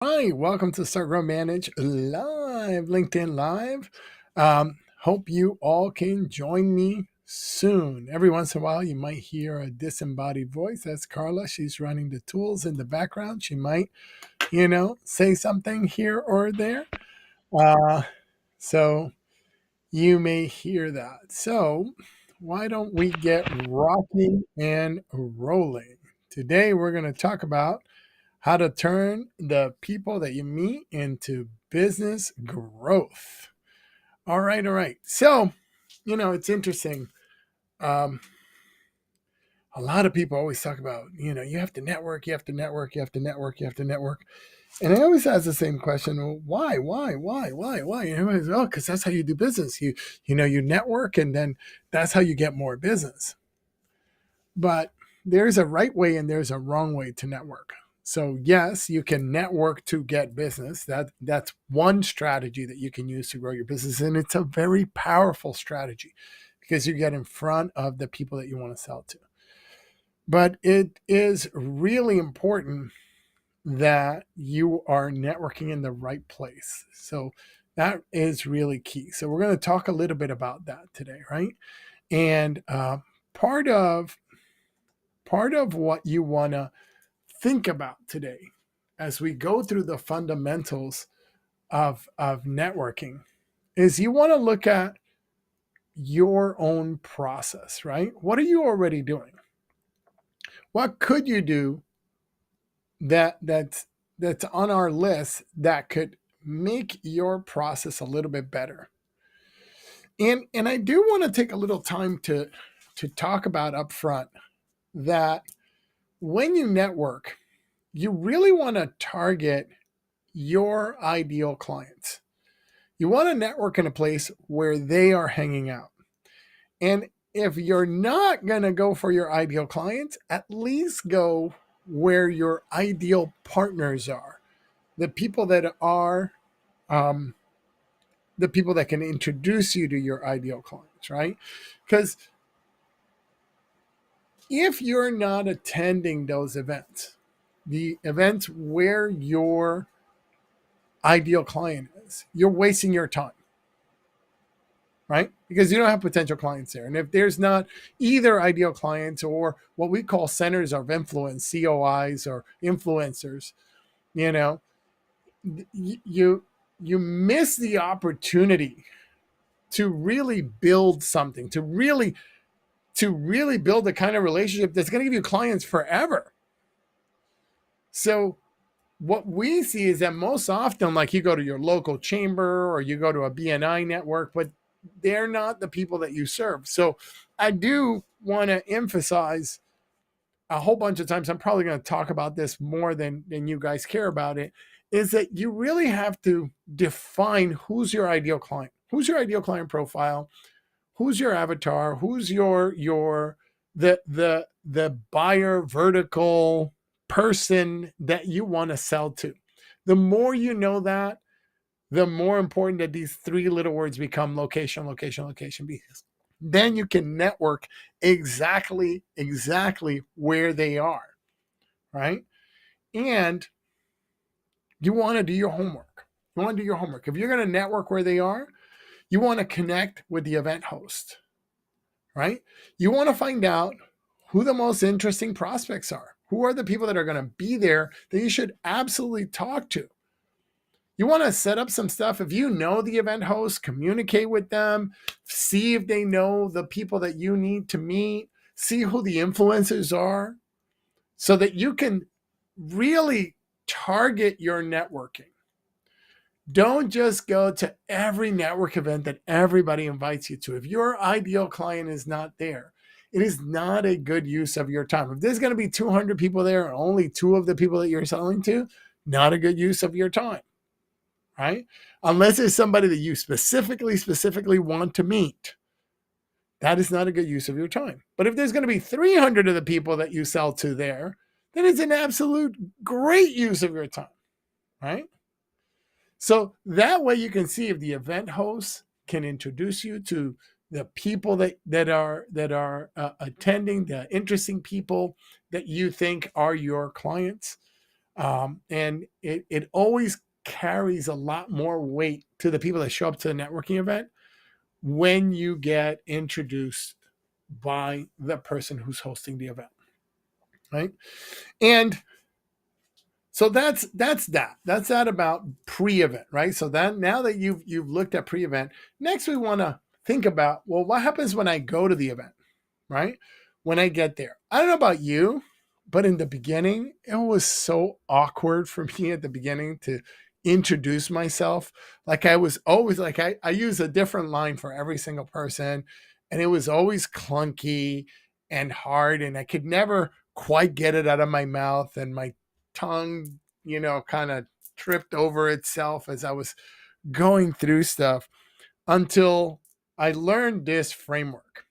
Hi, welcome to Start Grow Manage Live, LinkedIn Live. Hope you all can join me soon. Every once in a while, you might hear a disembodied voice. That's Carla. She's running the tools in the background. She might, say something here or there. Uh, so you may hear that. So why don't we get rocking and rolling? Today, we're going to talk about how to turn the people that you meet into business growth. All right, all right. So, it's interesting. Um, a lot of people always talk about, you have to network, you have to network, you have to network, you have to network. And I always ask the same question: well, why? And everybody's, oh, because that's how you do business. You network, and then that's how you get more business. But there's a right way and there's a wrong way to network. So yes, you can network to get business. That's one strategy that you can use to grow your business, and it's a very powerful strategy because you get in front of the people that you want to sell to. But it is really important that you are networking in the right place. So that is really key. So we're going to talk a little bit about that today, right? And part of part of what you want to think about today as we go through the fundamentals of networking is you want to look at your own process, right? What are you already doing? What could you do that's on our list that could make your process a little bit better? And I do want to take a little time to talk about upfront that when you network, you really want to target your ideal clients. You want to network in a place where they are hanging out. And if you're not going to go for your ideal clients, at least go where your ideal partners are, the people that are um, the people that can introduce you to your ideal clients, right? Because if you're not attending those events, the events where your ideal client is, you're wasting your time, right? Because you don't have potential clients there. And if there's not either ideal clients or what we call centers of influence, COIs or influencers, you know, you you miss the opportunity to really build something, to really build the kind of relationship that's going to give you clients forever. So what we see is that most often, like, you go to your local chamber or you go to a BNI network, but they're not the people that you serve. So I do want to emphasize a whole bunch of times, I'm probably going to talk about this more than you guys care about it, is that you really have to define who's your ideal client. Who's your ideal client profile? Who's your avatar? Who's the buyer vertical person that you want to sell to? The more you know that, the more important that these three little words become: location, location, location. Because then you can network exactly where they are, right? And you want to do your homework. You want to do your homework. If you're going to network where they are, you want to connect with the event host, right? You want to find out who the most interesting prospects are. Who are the people that are going to be there that you should absolutely talk to? You want to set up some stuff. If you know the event host, communicate with them, see if they know the people that you need to meet, see who the influencers are, so that you can really target your networking. Don't just go to every network event that everybody invites you to. If your ideal client is not there, it is not a good use of your time. If there's going to be 200 people there and only two of the people that you're selling to, not a good use of your time, right? Unless it's somebody that you specifically want to meet. That is not a good use of your time. But if there's going to be 300 of the people that you sell to there, then it's an absolute great use of your time, right? So that way you can see if the event host can introduce you to the people that are attending, the interesting people that you think are your clients. And it always carries a lot more weight to the people that show up to the networking event when you get introduced by the person who's hosting the event, right? And so that's that about pre-event, right? So that now that you've looked at pre-event, next we want to think about, well, what happens when I go to the event, right? When I get there. I don't know about you, but in the beginning, it was so awkward for me at the beginning to introduce myself. Like I was always like, I use a different line for every single person, and it was always clunky and hard, and I could never quite get it out of my mouth, and my tongue, kind of tripped over itself as I was going through stuff until I learned this framework.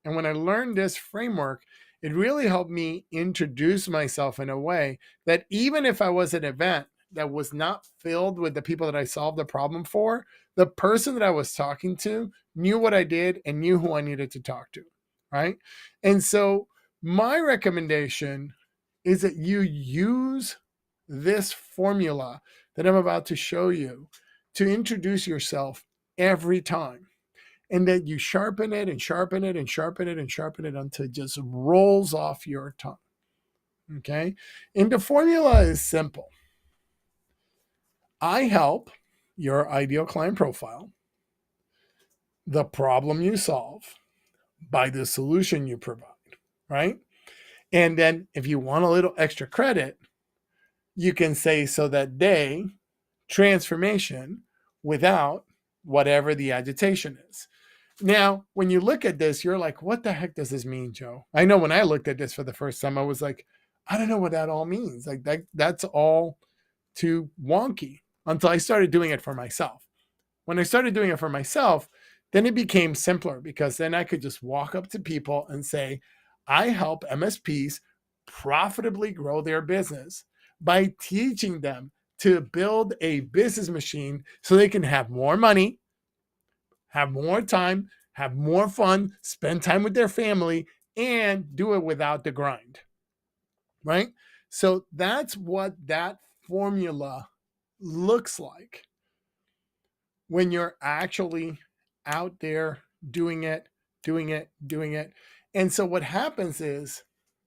And when I learned this framework, it really helped me introduce myself in a way that even if I was at an event that was not filled with the people that I solved the problem for, the person that I was talking to knew what I did and knew who I needed to talk to. Right. And so my recommendation is that you use this formula that I'm about to show you to introduce yourself every time, and that you sharpen it and sharpen it and sharpen it and sharpen it until it just rolls off your tongue. Okay. And the formula is simple. I help your ideal client profile, the problem you solve, by the solution you provide, right? And then if you want a little extra credit, you can say so that they transformation without whatever the agitation is. Now, when you look at this, you're like, what the heck does this mean, Joe? I know when I looked at this for the first time, I was like, I don't know what that all means. Like that's all too wonky until I started doing it for myself. When I started doing it for myself, then it became simpler because then I could just walk up to people and say, I help MSPs profitably grow their business by teaching them to build a business machine so they can have more money, have more time, have more fun, spend time with their family, and do it without the grind, right? So that's what that formula looks like when you're actually out there doing it, doing it, doing it. And so what happens is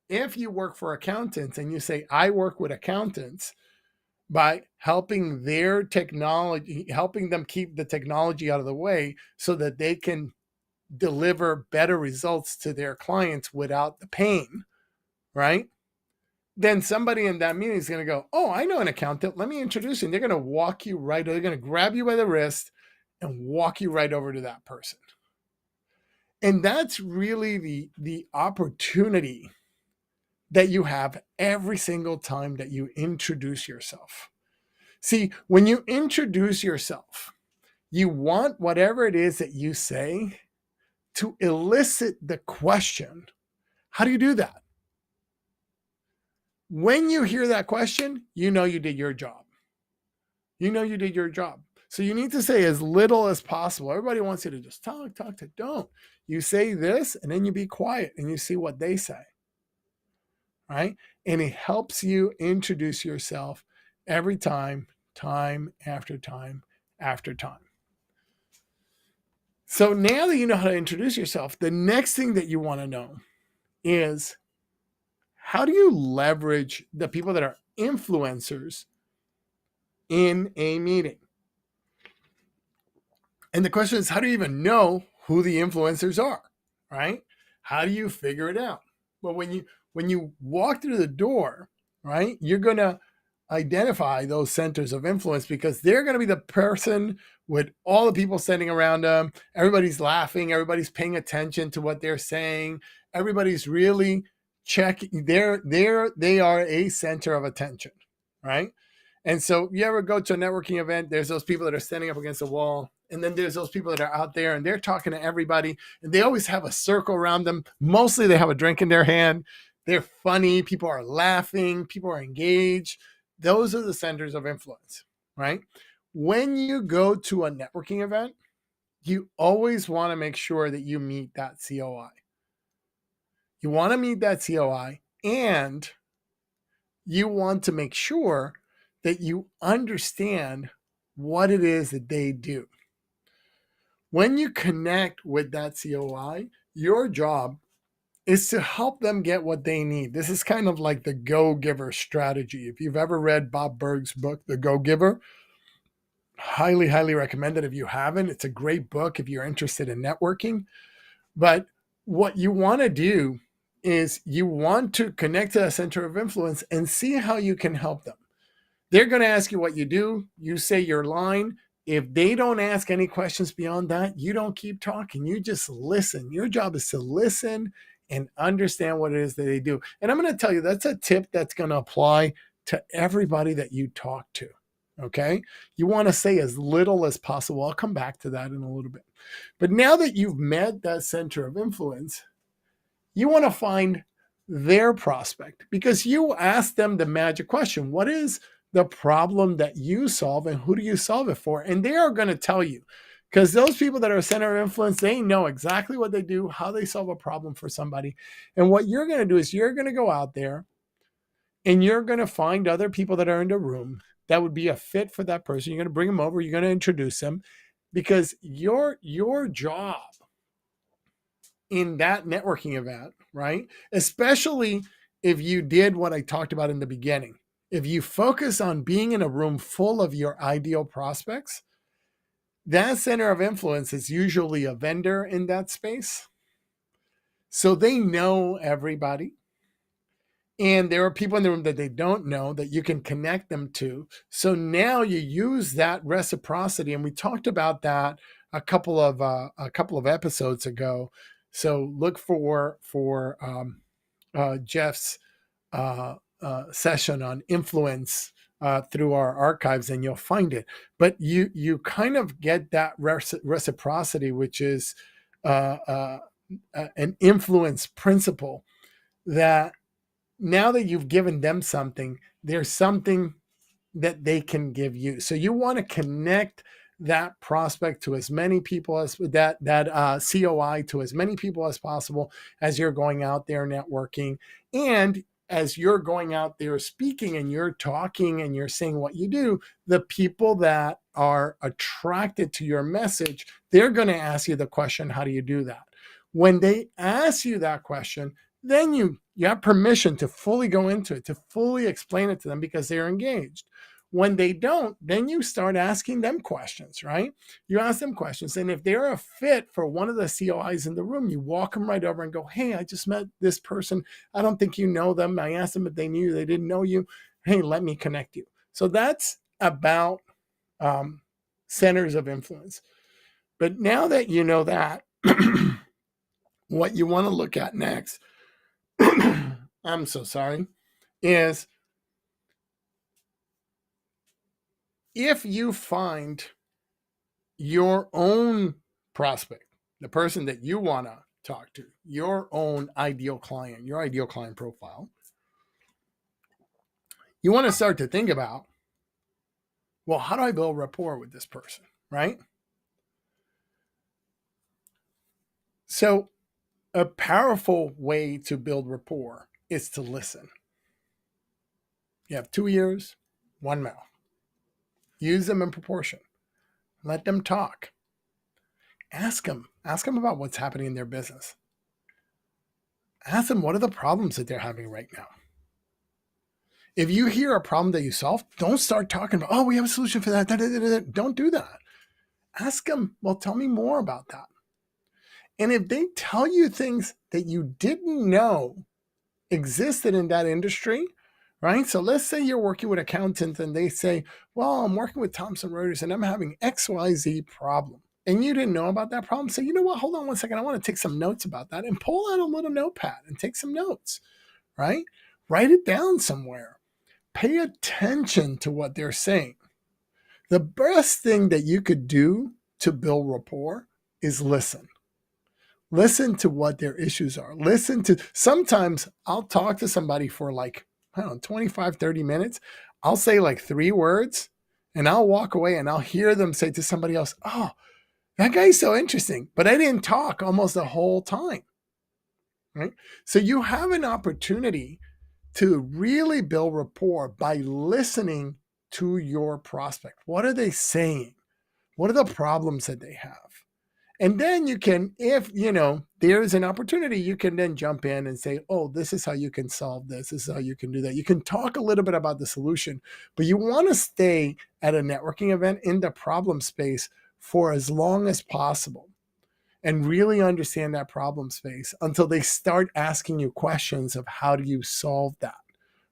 if you work for accountants and you say, I work with accountants by helping their technology, helping them keep the technology out of the way so that they can deliver better results to their clients without the pain, right? Then somebody in that meeting is going to go, oh, I know an accountant. Let me introduce you. And they're going to walk you right, or they're going to grab you by the wrist and walk you right over to that person. And that's really the opportunity that you have every single time that you introduce yourself. See, when you introduce yourself, you want whatever it is that you say to elicit the question. How do you do that? When you hear that question, you know you did your job. You know you did your job. So you need to say as little as possible. Everybody wants you to just talk. Don't. You say this and then you be quiet and you see what they say. Right? And it helps you introduce yourself every time after time after time. So now that you know how to introduce yourself, the next thing that you want to know is how do you leverage the people that are influencers in a meeting? And the question is, how do you even know who the influencers are, right? How do you figure it out? Well, when you walk through the door, right, you're going to identify those centers of influence because they're going to be the person with all the people standing around them. Everybody's laughing. Everybody's paying attention to what they're saying. Everybody's really checking. They are a center of attention, right? And so you ever go to a networking event, there's those people that are standing up against the wall. And then there's those people that are out there and they're talking to everybody. And they always have a circle around them. Mostly they have a drink in their hand. They're funny. People are laughing. People are engaged. Those are the centers of influence, right? When you go to a networking event, you always want to make sure that you meet that COI. You want to meet that COI and you want to make sure that you understand what it is that they do. When you connect with that COI, your job is to help them get what they need. This is kind of like the go-giver strategy. If you've ever read Bob Burg's book, The Go-Giver, highly, highly recommend it. If you haven't, it's a great book if you're interested in networking. But what you want to do is you want to connect to a center of influence and see how you can help them. They're going to ask you what you do. You say your line. If they don't ask any questions beyond that, you don't keep talking. You just listen. Your job is to listen and understand what it is that they do. And I'm going to tell you, that's a tip that's going to apply to everybody that you talk to. Okay. You want to say as little as possible. I'll come back to that in a little bit. But now that you've met that center of influence, you want to find their prospect because you ask them the magic question. What is the problem that you solve and who do you solve it for? And they are going to tell you, because those people that are center of influence, they know exactly what they do, how they solve a problem for somebody. And what you're going to do is you're going to go out there and you're going to find other people that are in the room that would be a fit for that person. You're going to bring them over. You're going to introduce them because your job in that networking event, right? Especially if you did what I talked about in the beginning. If you focus on being in a room full of your ideal prospects, that center of influence is usually a vendor in that space. So they know everybody. And there are people in the room that they don't know that you can connect them to. So now you use that reciprocity. And we talked about that a couple of episodes ago. So look for Jeff's session on influence through our archives, and you'll find it. But you kind of get that reciprocity, which is an influence principle that now that you've given them something, there's something that they can give you. So you want to connect that prospect to as many people as that COI to as many people as possible as you're going out there networking. And as you're going out there speaking and you're talking and you're saying what you do, the people that are attracted to your message, they're going to ask you the question, how do you do that? When they ask you that question, then you have permission to fully go into it, to fully explain it to them because they're engaged. When they don't, then you start asking them questions, right? You ask them questions. And if they're a fit for one of the COIs in the room, you walk them right over and go, hey, I just met this person. I don't think you know them. I asked them if they knew you. They didn't know you. Hey, let me connect you. So that's about centers of influence. But now that you know that, what you want to look at next, I'm so sorry, is if you find your own prospect, the person that you want to talk to, your own ideal client, your ideal client profile, you want to start to think about, well, how do I build rapport with this person, right? So a powerful way to build rapport is to listen. You have 2 ears, 1 mouth. Use them in proportion. Let them talk. Ask them about what's happening in their business. Ask them what are the problems that they're having right now. If you hear a problem that you solve, don't start talking about, oh, we have a solution for that. Don't do that. Ask them, well, tell me more about that. And if they tell you things that you didn't know existed in that industry, right? So let's say you're working with accountants and they say, well, I'm working with Thomson Reuters and I'm having XYZ problem. And you didn't know about that problem. So you know what? Hold on one second. I want to take some notes about that and pull out a little notepad and take some notes, right? Write it down somewhere. Pay attention to what they're saying. The best thing that you could do to build rapport is listen. Listen to what their issues are. Sometimes I'll talk to somebody for like, I don't know, 25, 30 minutes. I'll say like 3 words and I'll walk away and I'll hear them say to somebody else, oh, that guy's so interesting, but I didn't talk almost the whole time, right? So you have an opportunity to really build rapport by listening to your prospect. What are they saying? What are the problems that they have? And then you can, if there's an opportunity, you can then jump in and say, oh, this is how you can solve this. This is how you can do that. You can talk a little bit about the solution, but you want to stay at a networking event in the problem space for as long as possible and really understand that problem space until they start asking you questions of how do you solve that,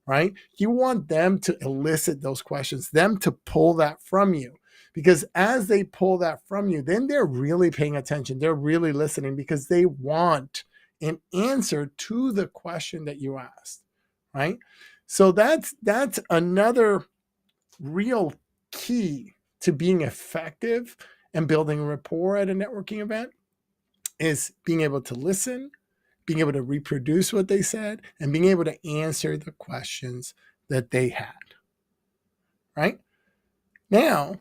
right? You want them to elicit those questions, them to pull that from you. Because as they pull that from you, then they're really paying attention. They're really listening because they want an answer to the question that you asked, right? So that's another real key to being effective and building rapport at a networking event is being able to listen, being able to reproduce what they said, and being able to answer the questions that they had, right? Now,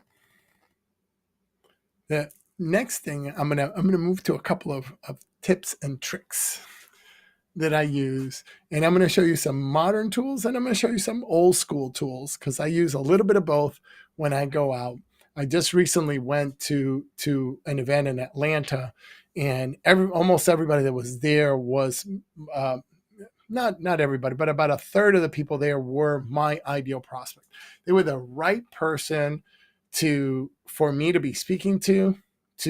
the next thing I'm gonna move to a couple of tips and tricks that I use, and I'm gonna show you some modern tools and I'm gonna show you some old school tools because I use a little bit of both when I go out. I just recently went to an event in Atlanta, and almost everybody that was there was uh, not everybody, but about a third of the people there were my ideal prospect. They were the right person for me to be speaking to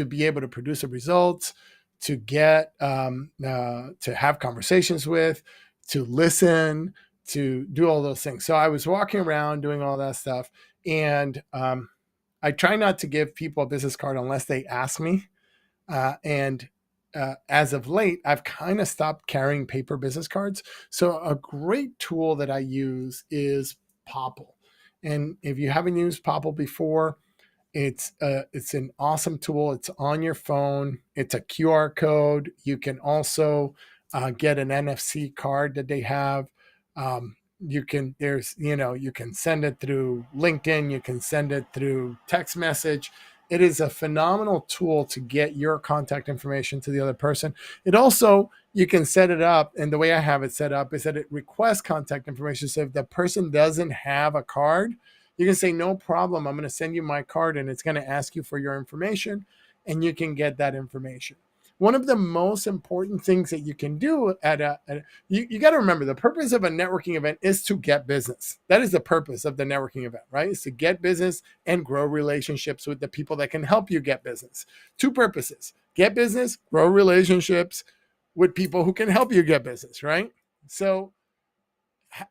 be able to produce a result, to get to have conversations with, to listen, to do all those things. So I was walking around doing all that stuff, and I try not to give people a business card unless they ask me. And as of late, I've kind of stopped carrying paper business cards. So a great tool that I use is Popple. And if you haven't used Popple before, it's an awesome tool. It's on your phone. It's a QR code. You can also get an NFC card that they have. You can you can send it through LinkedIn. You can send it through text message. It is a phenomenal tool to get your contact information to the other person. It also, you can set it up, and the way I have it set up is that it requests contact information. So if the person doesn't have a card, you can say, no problem, I'm going to send you my card, and it's going to ask you for your information, and you can get that information. One of the most important things that you can do you got to remember, the purpose of a networking event is to get business. That is the purpose of the networking event, right? Is to get business and grow relationships with the people that can help you get business. Two purposes: get business, grow relationships with people who can help you get business, right? So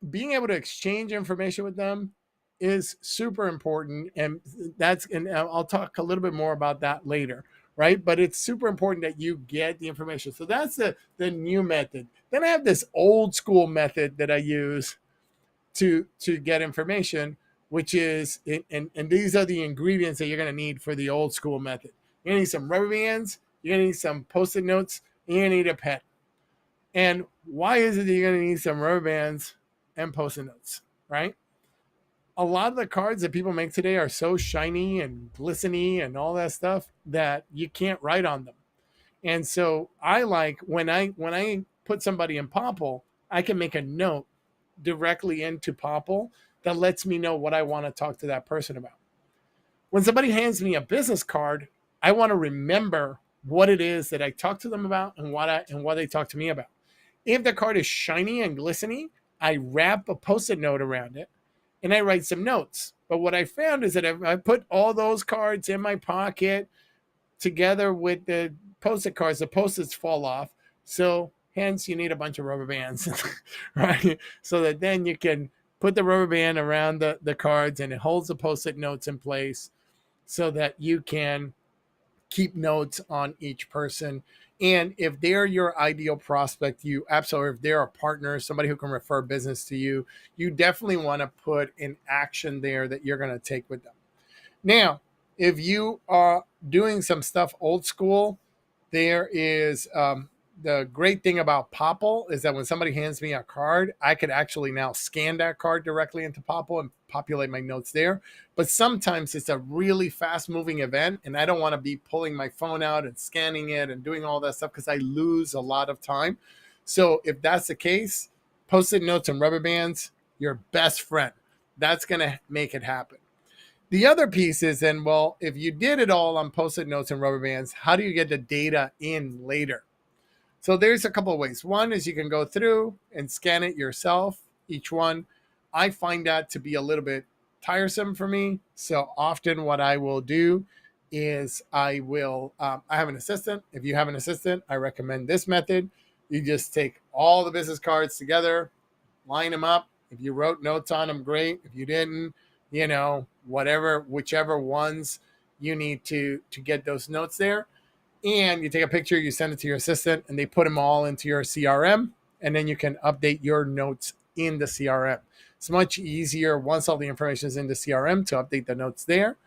being able to exchange information with them is super important, and I'll talk a little bit more about that later, right? But it's super important that you get the information. So that's the new method. Then I have this old school method that I use to get information, which is and these are the ingredients that you're going to need for the old school method. You're going to need some rubber bands, you're going to need some post-it notes, and you're going to need a pen. And why is it that you're going to need some rubber bands and post-it notes, right? A lot of the cards that people make today are so shiny and glistening and all that stuff that you can't write on them. And so I like when I put somebody in Popple, I can make a note directly into Popple that lets me know what I want to talk to that person about. When somebody hands me a business card, I want to remember what it is that I talked to them about and what they talked to me about. If the card is shiny and glistening, I wrap a post-it note around it and I write some notes. But what I found is that if I put all those cards in my pocket together with the post-it cards, the post-its fall off. So hence you need a bunch of rubber bands, right? So that then you can put the rubber band around the cards and it holds the post-it notes in place so that you can keep notes on each person. And if they're your ideal prospect, you absolutely, if they're a partner, somebody who can refer business to you, you definitely want to put an action there that you're going to take with them. Now, if you are doing some stuff old school, there is the great thing about Popple is that when somebody hands me a card, I could actually now scan that card directly into Popple and populate my notes there. But sometimes it's a really fast moving event and I don't want to be pulling my phone out and scanning it and doing all that stuff because I lose a lot of time. So if that's the case, Post-it notes and rubber bands, your best friend. That's going to make it happen. The other piece is then, well, if you did it all on post-it notes and rubber bands, how do you get the data in later? So there's a couple of ways. One is you can go through and scan it yourself, each one. I find that to be a little bit tiresome for me. So often what I will do is I have an assistant. If you have an assistant, I recommend this method. You just take all the business cards together, line them up. If you wrote notes on them, great. If you didn't, whichever ones you need to get those notes there. And you take a picture, you send it to your assistant, and they put them all into your CRM, and then you can update your notes in the CRM. It's much easier once all the information is in the CRM to update the notes there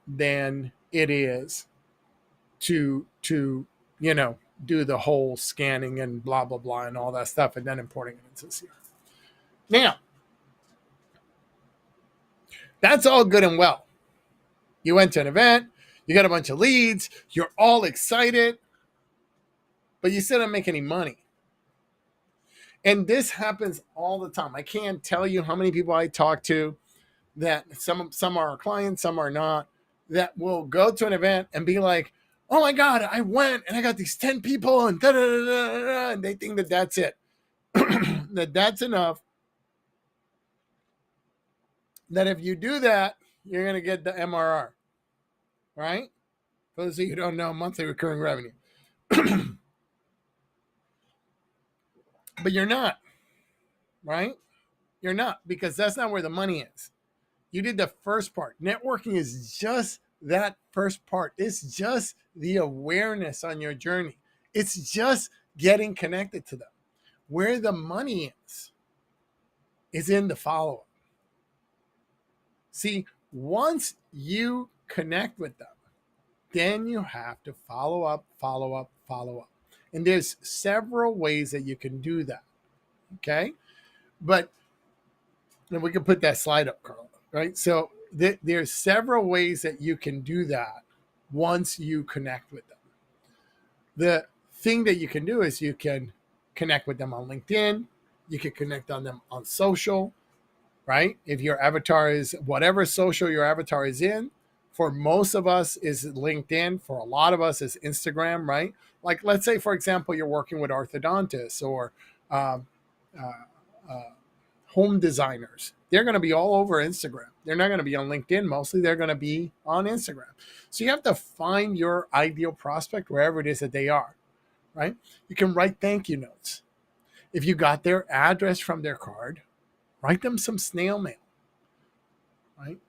than it is to do the whole scanning and blah, blah, blah, and all that stuff, and then importing it into the CRM. Now, that's all good and well. You went to an event, you got a bunch of leads, you're all excited, but you still don't make any money. And this happens all the time. I can't tell you how many people I talk to that some are our clients, some are not, that will go to an event and be like, oh my God, I went and I got these 10 people and da-da-da-da-da, and they think that that's it. That that's enough. That if you do that, you're going to get the MRR, right? For those of you who don't know, monthly recurring revenue. But you're not, right? You're not, because that's not where the money is. You did the first part. Networking is just that first part. It's just the awareness on your journey. It's just getting connected to them. Where the money is in the follow-up. See, once you connect with them, then you have to follow up. And there's several ways that you can do that, okay? But and we can put that slide up, Carl, right? So there's several ways that you can do that once you connect with them. The thing that you can do is you can connect with them on LinkedIn. You can connect on them on social, right? If your avatar is whatever social your avatar is in, for most of us is LinkedIn. For a lot of us is Instagram, right? Like, let's say, for example, you're working with orthodontists or home designers. They're going to be all over Instagram. They're not going to be on LinkedIn mostly. They're going to be on Instagram. So you have to find your ideal prospect wherever it is that they are, right? You can write thank you notes. If you got their address from their card, write them some snail mail, right?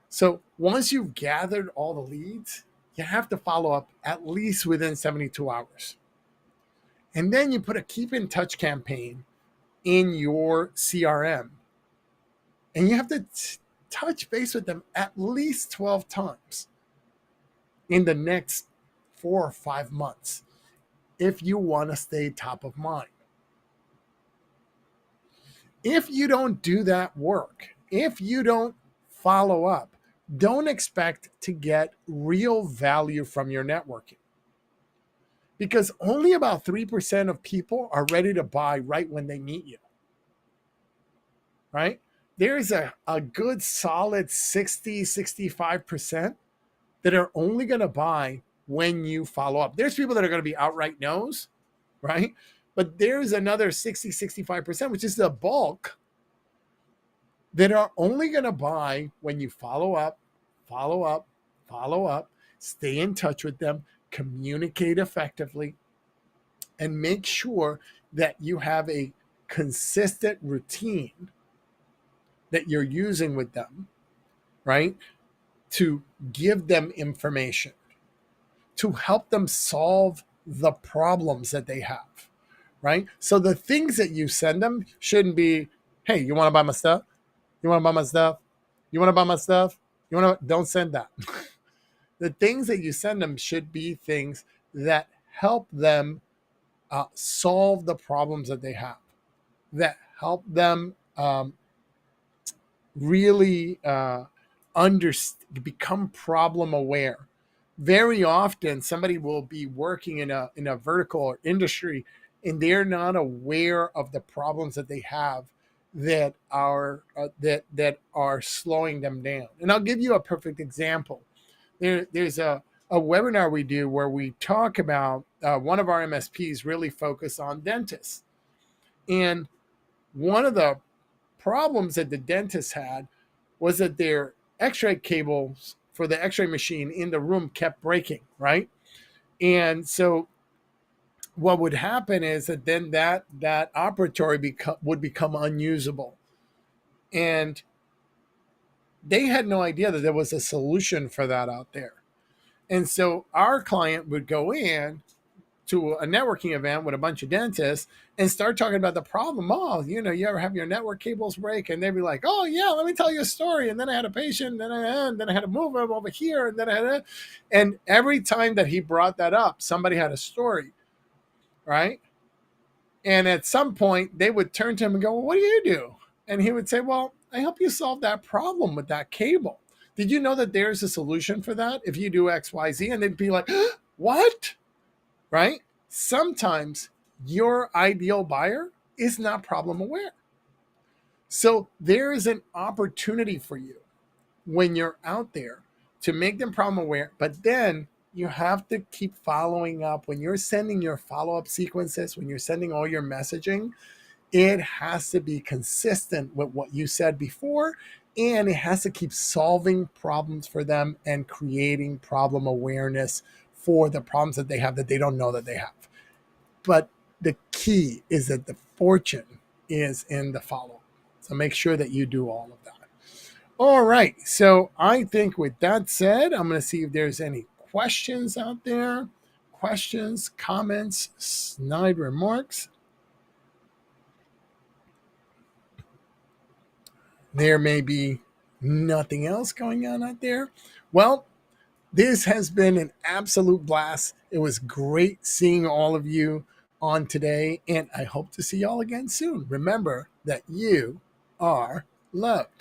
So once you've gathered all the leads, you have to follow up at least within 72 hours. And then you put a keep in touch campaign in your CRM. And you have to touch base with them at least 12 times in the next 4 or 5 months if you want to stay top of mind. If you don't do that work, if you don't follow up, don't expect to get real value from your networking. Because only about 3% of people are ready to buy right when they meet you. Right? There's a good solid 60-65% that are only going to buy when you follow up. There's people that are going to be outright no's, right? But there's another 60-65%, which is the bulk, that are only going to buy when you follow up, stay in touch with them, communicate effectively, and make sure that you have a consistent routine that you're using with them, right? To give them information, to help them solve the problems that they have, right? So the things that you send them shouldn't be, hey, you want to buy my stuff? You want to buy my stuff? You want to buy my stuff? Don't send that. The things that you send them should be things that help them solve the problems that they have, that help them really become problem aware. Very often, somebody will be working in a vertical or industry, and they're not aware of the problems that they have that are slowing them down. And I'll give you a perfect example. There's a webinar we do where we talk about one of our MSPs really focus on dentists. And one of the problems that the dentist had was that their x-ray cables for the x-ray machine in the room kept breaking, right? And so what would happen is that then that operatory would become unusable. And they had no idea that there was a solution for that out there. And so our client would go in to a networking event with a bunch of dentists and start talking about the problem. Oh, you ever have your network cables break? And they'd be like, oh yeah, let me tell you a story. And then I had a patient, and then I had to move them over here, and then and every time that he brought that up, somebody had a story, right? And at some point, they would turn to him and go, well, what do you do? And he would say, well, I help you solve that problem with that cable. Did you know that there's a solution for that if you do X, Y, Z? And they'd be like, what? Right? Sometimes your ideal buyer is not problem aware. So there is an opportunity for you when you're out there to make them problem aware, but then you have to keep following up. When you're sending your follow-up sequences, when you're sending all your messaging, it has to be consistent with what you said before, and it has to keep solving problems for them and creating problem awareness for the problems that they have that they don't know that they have. But the key is that the fortune is in the follow-up. So make sure that you do all of that. All right. So I think with that said, I'm going to see if there's any questions out there. Questions, comments, snide remarks. There may be nothing else going on out there. Well, this has been an absolute blast. It was great seeing all of you on today, and I hope to see y'all again soon. Remember that you are loved.